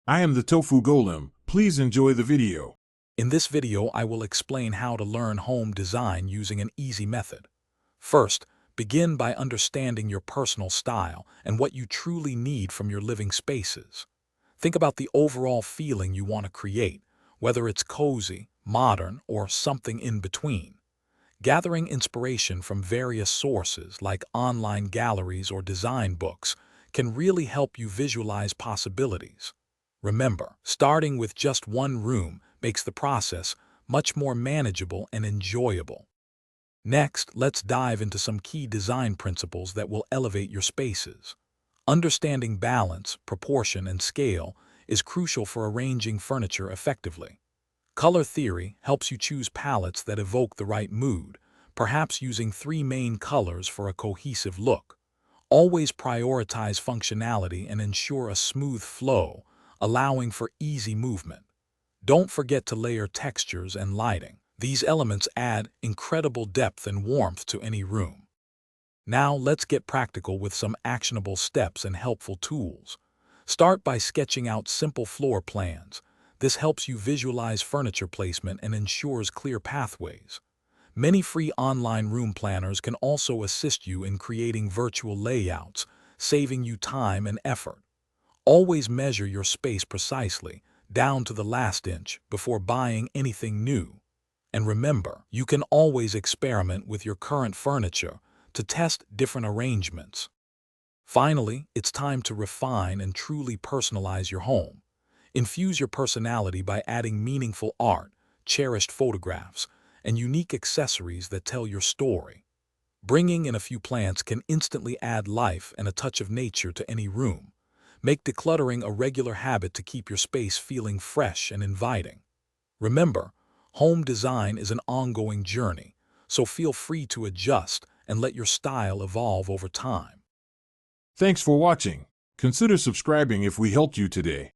I am the Tofu Golem. Please enjoy the video. In this video, I will explain how to learn home design using an easy method. First, begin by understanding your personal style and what you truly need from your living spaces. Think about the overall feeling you want to create, whether it's cozy, modern, or something in between. Gathering inspiration from various sources like online galleries or design books can really help you visualize possibilities. Remember, starting with just one room makes the process much more manageable and enjoyable. Next, let's dive into some key design principles that will elevate your spaces. Understanding balance, proportion, and scale is crucial for arranging furniture effectively. Color theory helps you choose palettes that evoke the right mood, perhaps using 3 main colors for a cohesive look. Always prioritize functionality and ensure a smooth flow, allowing for easy movement. Don't forget to layer textures and lighting. These elements add incredible depth and warmth to any room. Now let's get practical with some actionable steps and helpful tools. Start by sketching out simple floor plans. This helps you visualize furniture placement and ensures clear pathways. Many free online room planners can also assist you in creating virtual layouts, saving you time and effort. Always measure your space precisely, down to the last inch, before buying anything new. And remember, you can always experiment with your current furniture to test different arrangements. Finally, it's time to refine and truly personalize your home. Infuse your personality by adding meaningful art, cherished photographs, and unique accessories that tell your story. Bringing in a few plants can instantly add life and a touch of nature to any room. Make decluttering a regular habit to keep your space feeling fresh and inviting. Remember, home design is an ongoing journey, so feel free to adjust and let your style evolve over time. Thanks for watching. Consider subscribing if we helped you today.